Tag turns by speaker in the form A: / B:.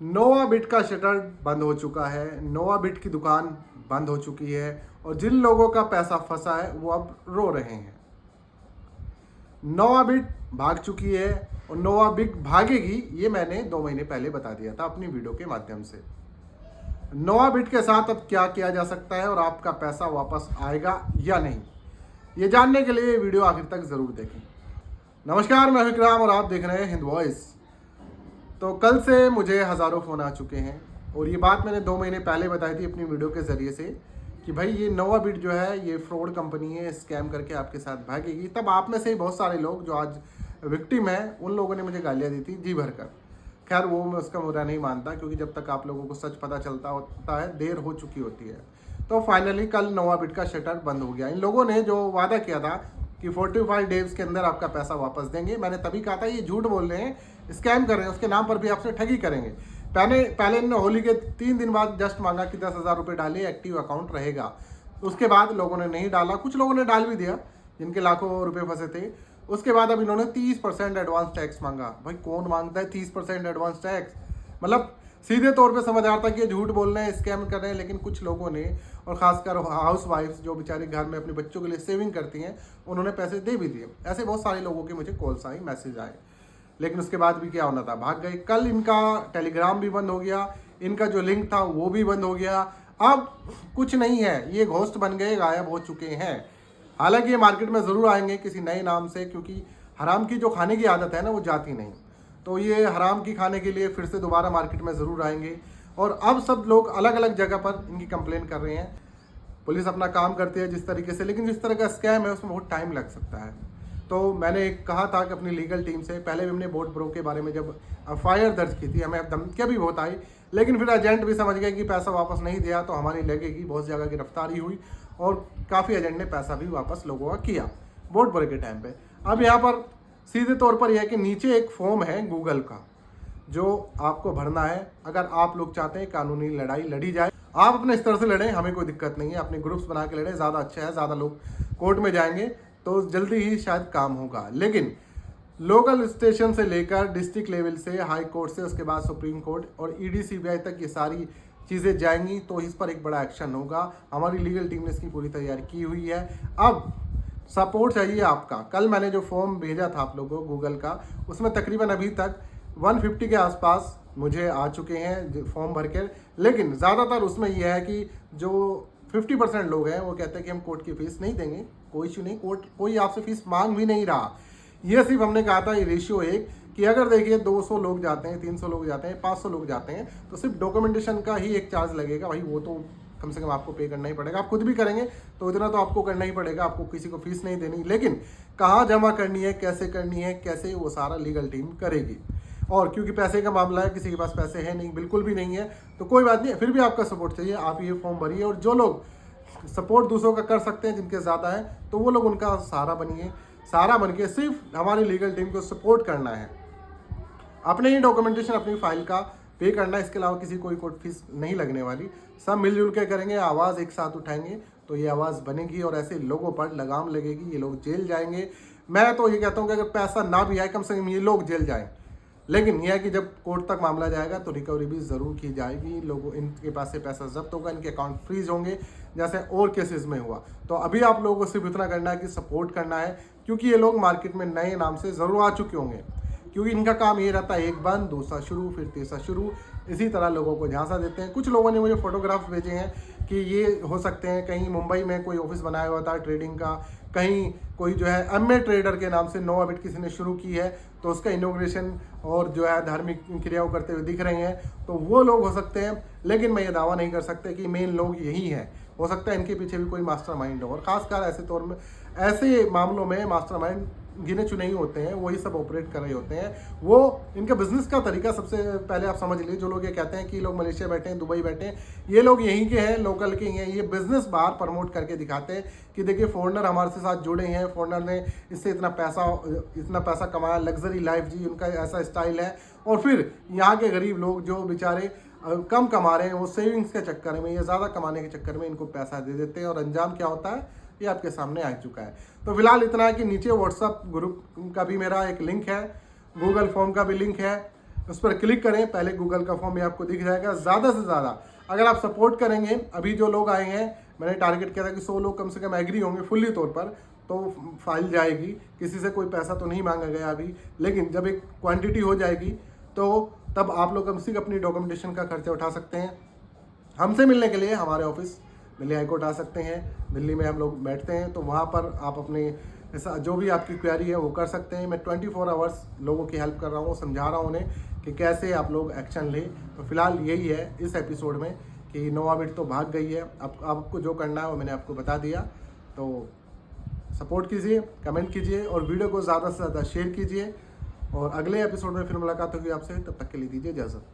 A: नोवाबिट का शटर बंद हो चुका है। नोवाबिट की दुकान बंद हो चुकी है और जिन लोगों का पैसा फंसा है वो अब रो रहे हैं। नोवाबिट भाग चुकी है और नोवाबिट भागेगी, ये मैंने 2 महीने पहले बता दिया था अपनी वीडियो के माध्यम से। नोवाबिट के साथ अब क्या किया जा सकता है और आपका पैसा वापस आएगा या नहीं, ये जानने के लिए वीडियो आखिर तक जरूर देखें। नमस्कार, मैं विक्रम और आप देख रहे हैं हिंद वॉइस। तो कल से मुझे हज़ारों फ़ोन आ चुके हैं और ये बात मैंने 2 महीने पहले बताई थी अपनी वीडियो के ज़रिए से कि भाई ये नोवाबिट जो है ये फ्रॉड कंपनी है, स्कैम करके आपके साथ भागेगी। तब आप में से ही बहुत सारे लोग जो आज विक्टिम हैं उन लोगों ने मुझे गालियाँ दी थी जी भरकर। खैर वो मैं उसका बुरा नहीं मानता, क्योंकि जब तक आप लोगों को सच पता चलता होता है देर हो चुकी होती है। तो फाइनली कल नोवाबिट का शटर बंद हो गया। इन लोगों ने जो वादा किया था कि 45 डेज के अंदर आपका पैसा वापस देंगे, मैंने तभी कहा था ये झूठ बोल रहे हैं, स्कैम कर रहे हैं, उसके नाम पर भी आपसे ठगी करेंगे। पहले इन्होंने होली के 3 दिन बाद जस्ट मांगा कि 10,000 रुपये डालिए, एक्टिव अकाउंट रहेगा। उसके बाद लोगों ने नहीं डाला, कुछ लोगों ने डाल भी दिया जिनके लाखों रुपए फंसे थे। उसके बाद अब इन्होंने 30% एडवांस टैक्स मांगा। भाई कौन मांगता है 30% एडवांस टैक्स? मतलब सीधे तौर पे समझ आता कि ये झूठ बोल रहे हैं, स्कैम कर रहे हैं। लेकिन कुछ लोगों ने, और खासकर हाउस वाइफ्स जो बेचारी घर में अपने बच्चों के लिए सेविंग करती हैं, उन्होंने पैसे दे भी दिए। ऐसे बहुत सारे लोगों के मुझे कॉल्स आई, मैसेज आए। लेकिन उसके बाद भी क्या होना था, भाग गए। कल इनका टेलीग्राम भी बंद हो गया, इनका जो लिंक था वो भी बंद हो गया। अब कुछ नहीं है, ये घोस्ट बन गए, गायब हो चुके हैं। हालांकि ये मार्केट में ज़रूर आएंगे किसी नए नाम से, क्योंकि हराम की जो खाने की आदत है ना वो जाती नहीं। तो ये हराम की खाने के लिए फिर से दोबारा मार्केट में ज़रूर आएंगे। और अब सब लोग अलग अलग जगह पर इनकी कंप्लेन कर रहे हैं। पुलिस अपना काम करती है जिस तरीके से, लेकिन जिस तरह का स्कैम है उसमें बहुत टाइम लग सकता है। तो मैंने कहा था कि अपनी लीगल टीम से, पहले भी हमने बोट ब्रो के बारे में जब एफआईआर दर्ज की थी, हमें धमकियाँ भी बहुत आई। लेकिन फिर एजेंट भी समझ गए कि पैसा वापस नहीं दिया तो हमारी लगेगी। बहुत जगह गिरफ्तारी हुई और काफ़ी एजेंट ने पैसा भी वापस लोगों का किया बोट ब्रो के टाइम पे। अब यहाँ पर सीधे तौर पर यह है कि नीचे एक फॉर्म है गूगल का जो आपको भरना है। अगर आप लोग चाहते हैं कानूनी लड़ाई लड़ी जाए, आप अपने स्तर से लड़ें, हमें कोई दिक्कत नहीं है। अपने ग्रुप्स बना के लड़ें, ज़्यादा अच्छा है। ज़्यादा लोग कोर्ट में जाएंगे तो जल्दी ही शायद काम होगा। लेकिन लोकल स्टेशन से लेकर डिस्ट्रिक्ट लेवल से, हाई कोर्ट से, उसके बाद सुप्रीम कोर्ट और ईडी सीबीआई तक ये सारी चीज़ें जाएंगी। तो इस पर एक बड़ा एक्शन होगा। हमारी लीगल टीम ने इसकी पूरी तैयारी की हुई है। अब सपोर्ट चाहिए आपका। कल मैंने जो फॉर्म भेजा था आप लोगों को गूगल का, उसमें तकरीबन अभी तक 150 के आसपास मुझे आ चुके हैं फॉर्म भर के। लेकिन ज़्यादातर उसमें यह है कि जो 50% लोग हैं वो कहते हैं कि हम कोर्ट की फीस नहीं देंगे। कोई इशू नहीं, कोर्ट कोई आपसे फीस मांग भी नहीं रहा। ये सिर्फ हमने कहा था ये रेशियो एक कि अगर देखिए 200 लोग जाते हैं, 300 लोग जाते हैं, 500 लोग जाते हैं तो सिर्फ डॉक्यूमेंटेशन का ही एक चार्ज लगेगा। भाई वो तो कम से कम आपको पे करना ही पड़ेगा। आप खुद भी करेंगे तो इतना तो आपको करना ही पड़ेगा, आपको किसी को फीस नहीं देनी। लेकिन कहाँ जमा करनी है, कैसे करनी है, कैसे, वो सारा लीगल टीम करेगी। और क्योंकि पैसे का मामला है, किसी के पास पैसे है नहीं, बिल्कुल भी नहीं है, तो कोई बात नहीं, फिर भी आपका सपोर्ट चाहिए। आप ये फॉर्म भरिए और जो लोग सपोर्ट दूसरों का कर सकते हैं, जिनके ज़्यादा है, तो वो लोग उनका सहारा बनिए। सहारा बन के सिर्फ हमारी लीगल टीम को सपोर्ट करना है। अपने ही डॉक्यूमेंटेशन, अपनी फाइल का पे करना है। इसके अलावा किसी कोई कोर्ट फीस नहीं लगने वाली। सब मिलजुल के करेंगे, आवाज़ एक साथ उठाएंगे तो ये आवाज़ बनेगी और ऐसे लोगों पर लगाम लगेगी। ये लोग जेल जाएंगे। मैं तो ये कहता हूँ कि अगर पैसा ना भी आए, कम से कम ये लोग जेल जाएं। लेकिन यह है कि जब कोर्ट तक मामला जाएगा तो रिकवरी भी ज़रूर की जाएगी। लोगों, इनके पास से पैसा जब्त होगा, इनके अकाउंट फ्रीज होंगे, जैसे और केसेस में हुआ। तो अभी आप लोगों को सिर्फ इतना करना है कि सपोर्ट करना है, क्योंकि ये लोग मार्केट में नए नाम से ज़रूर आ चुके होंगे। क्योंकि इनका काम ये रहता है, एक बंद, दूसरा शुरू, फिर तीसरा शुरू, इसी तरह लोगों को झांसा देते हैं। कुछ लोगों ने मुझे फोटोग्राफ्स भेजे हैं कि ये हो सकते हैं कहीं मुंबई में कोई ऑफिस बनाया हुआ था ट्रेडिंग का, कहीं कोई जो है एमए ट्रेडर के नाम से नोवाबिट किसी ने शुरू की है, तो उसका इनॉग्रेशन और जो है धार्मिक क्रियाओं करते हुए दिख रहे हैं, तो वो लोग हो सकते हैं। लेकिन मैं ये दावा नहीं कर सकता कि मेन लोग यही हैं। हो सकता है इनके पीछे भी कोई मास्टरमाइंड हो, और खासकर ऐसे तौर में, ऐसे मामलों में मास्टरमाइंड गिने चुने ही होते हैं, वही सब ऑपरेट कर रहे होते हैं। वो इनका बिजनेस का तरीका सबसे पहले आप समझ लीजिए। जो लोग ये कहते हैं कि लोग मलेशिया बैठे हैं, दुबई बैठे हैं, ये लोग यहीं के हैं, लोकल के ही हैं। ये बिजनेस बाहर प्रमोट करके दिखाते हैं कि देखिए फॉरेनर हमारे से साथ जुड़े हैं, फॉरेनर ने इससे इतना पैसा कमाया, लग्जरी लाइफ जी, उनका ऐसा स्टाइल है। और फिर यहाँ के गरीब लोग जो बेचारे कम कमा रहे हैं, वो सेविंग्स के चक्कर में या ज़्यादा कमाने के चक्कर में इनको पैसा दे देते हैं। और अंजाम क्या होता है ये आपके सामने आ चुका है। तो फिलहाल इतना है कि नीचे व्हाट्सअप ग्रुप का भी मेरा एक लिंक है, गूगल फॉर्म का भी लिंक है। उस पर क्लिक करें, पहले गूगल का फॉर्म ये आपको दिख जाएगा। ज़्यादा से ज़्यादा अगर आप सपोर्ट करेंगे, अभी जो लोग आए हैं मैंने टारगेट किया था कि 100 लोग कम से कम एग्री होंगे फुल्ली तौर पर, तो फाइल जाएगी। किसी से कोई पैसा तो नहीं मांगा गया अभी, लेकिन जब एक क्वांटिटी हो जाएगी तो तब आप लोग कम से कम अपनी डॉक्यूमेंटेशन का खर्चा उठा सकते हैं। हमसे मिलने के लिए हमारे ऑफिस दिल्ली हाईकोर्ट आ सकते हैं। दिल्ली में हम लोग बैठते हैं, तो वहाँ पर आप अपने जो भी आपकी क्वेरी है वो कर सकते हैं। मैं 24 आवर्स लोगों की हेल्प कर रहा हूँ, समझा रहा हूँ उन्हें कि कैसे आप लोग एक्शन लें। तो फिलहाल यही है इस एपिसोड में कि नोवाबिट तो भाग गई है। अब आपको जो करना है वो मैंने आपको बता दिया। तो सपोर्ट कीजिए, कमेंट कीजिए और वीडियो को ज़्यादा से ज़्यादा शेयर कीजिए। और अगले एपिसोड में फिर मुलाकात होगी आपसे, तब तक के लिए दीजिए इजाज़त।